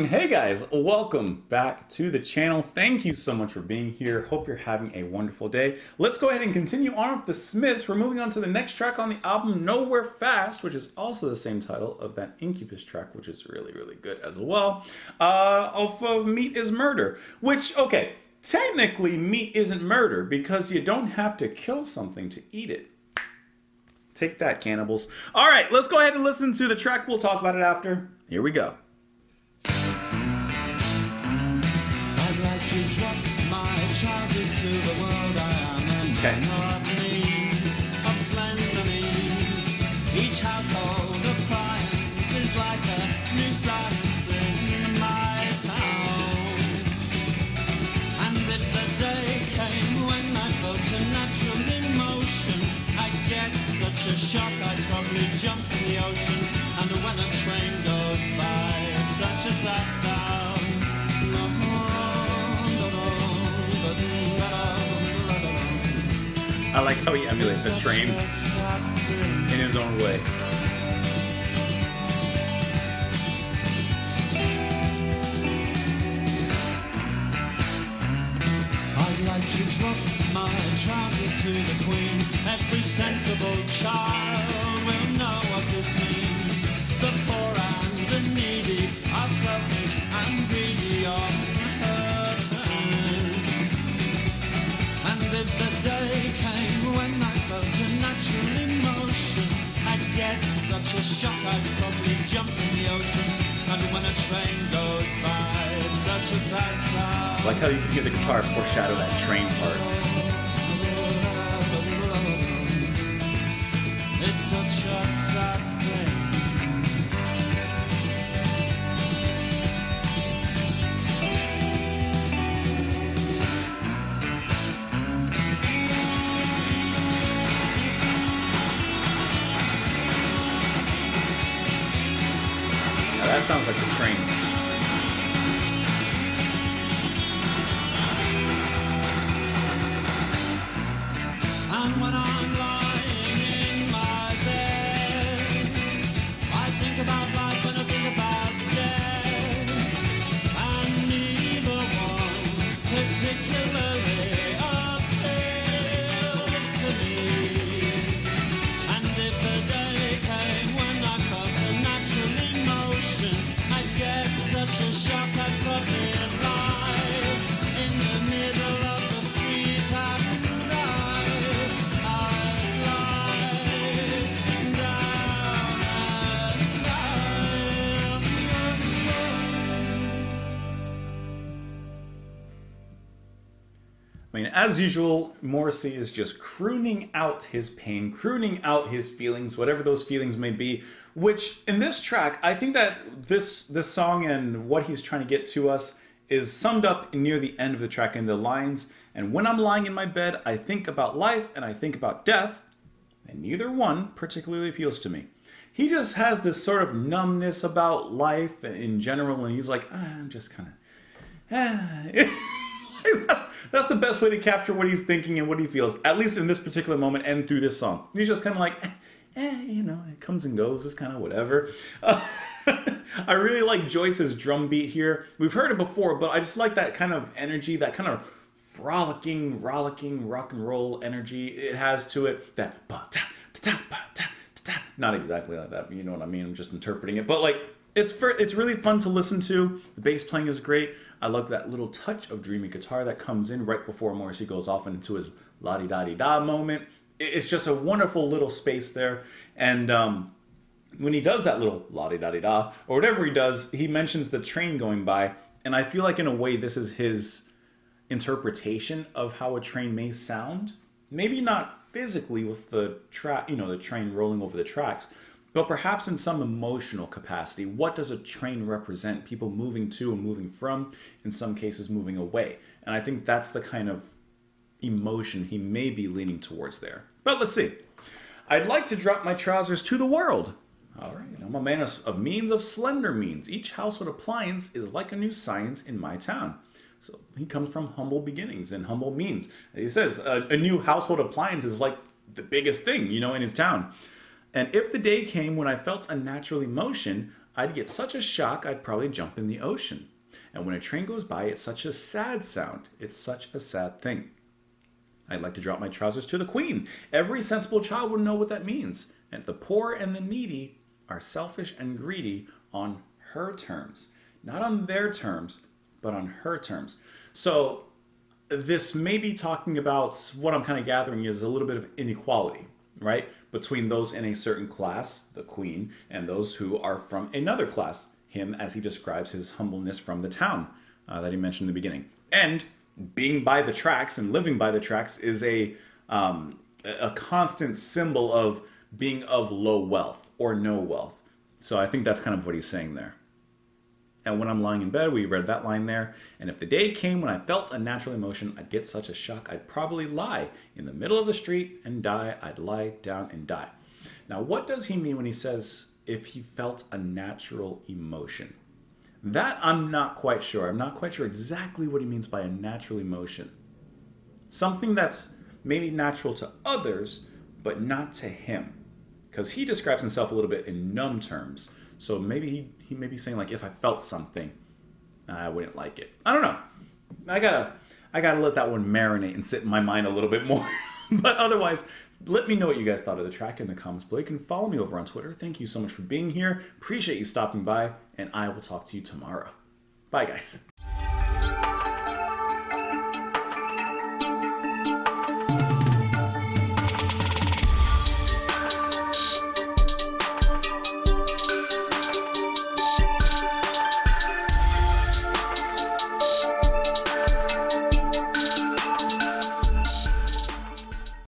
Hey guys, welcome back to the channel. Thank you so much for being here. Hope you're having a wonderful day. Let's go ahead and continue on with the Smiths. We're moving on to the next track on the album, Nowhere Fast, which is also the same title of that Incubus track, which is really, really good as well. Off of Meat is Murder, which, okay, technically meat isn't murder because you don't have to kill something to eat it. Take that, cannibals. All right, let's go ahead and listen to the track. We'll talk about it after. Here we go. To the world I am and Okay. of means, of slender means. Each household appliance is like a new science in my town. And if the day came when I felt a natural emotion, I'd get such a shock I'd probably jump in the ocean. And when a train goes by, it's such a sad sound. I like how he emulates the train in his own way. I'd like to drop my trousers to the Queen. Every sensible child will know what this means. The poor and the needy are selfish and greedy on her turn. And if the day came when I felt a natural emotion, I'd get such a shock I'd probably jump in the ocean. And when a train goes by, it's such a sad sound. I like how you can get the guitar foreshadow that train part. It's such a sad thing. Now that sounds like the train. And when I'm lying in my bed, I think about life and I think about death. And neither one particularly appeals to me. And if the day came when I felt a natural emotion, I'd get such a shock I'd probably lie in the middle of the street and I mean, as usual, Morrissey is just crooning out his pain, crooning out his feelings, whatever those feelings may be, which in this track, I think that this song and what he's trying to get to us is summed up near the end of the track in the lines, and when I'm lying in my bed, I think about life and I think about death, and neither one particularly appeals to me. He just has this sort of numbness about life in general, and he's like, I'm just kind of... That's the best way to capture what he's thinking and what he feels, at least in this particular moment and through this song. He's just kind of like, you know, it comes and goes, it's kind of whatever. I really like Joyce's drum beat here. We've heard it before, but I just like that kind of energy, that kind of rollicking rock and roll energy it has to it. That not exactly like that, but you know what I mean. I'm just interpreting it, but like it's really fun to listen to. The bass playing is great. I love that little touch of dreamy guitar that comes in right before Morrissey goes off into his la-di-da-di-da moment. It's just a wonderful little space there. And when he does that little la-di-da-di-da, or whatever he does, he mentions the train going by. And I feel like in a way this is his interpretation of how a train may sound. Maybe not physically with the the train rolling over the tracks, but perhaps in some emotional capacity. What does a train represent? People moving to and moving from, in some cases moving away. And I think that's the kind of emotion he may be leaning towards there. But let's see. I'd like to drop my trousers to the world. All right, I'm a man of means, of slender means. Each household appliance is like a new science in my town. So he comes from humble beginnings and humble means. He says a new household appliance is like the biggest thing, in his town. And if the day came when I felt a natural emotion, I'd get such a shock I'd probably jump in the ocean. And when a train goes by, it's such a sad sound. It's such a sad thing. I'd like to drop my trousers to the queen. Every sensible child would know what that means. And the poor and the needy are selfish and greedy on her terms. Not on their terms, but on her terms. So this may be talking about, what I'm kind of gathering is a little bit of inequality, right? Between those in a certain class, the queen, and those who are from another class, him as he describes his humbleness from the town that he mentioned in the beginning. And being by the tracks and living by the tracks is a constant symbol of being of low wealth or no wealth. So I think that's kind of what he's saying there. And when I'm lying in bed, we read that line there. And if the day came when I felt a natural emotion, I'd get such a shock, I'd probably lie in the middle of the street and die. I'd lie down and die. Now, what does he mean when he says if he felt a natural emotion? That I'm not quite sure. I'm not quite sure exactly what he means by a natural emotion. Something that's maybe natural to others, but not to him. Because he describes himself a little bit in numb terms. So maybe he may be saying, like, if I felt something, I wouldn't like it. I don't know. I gotta let that one marinate and sit in my mind a little bit more. But otherwise, let me know what you guys thought of the track in the comments below. You can follow me over on Twitter. Thank you so much for being here. Appreciate you stopping by, and I will talk to you tomorrow. Bye, guys.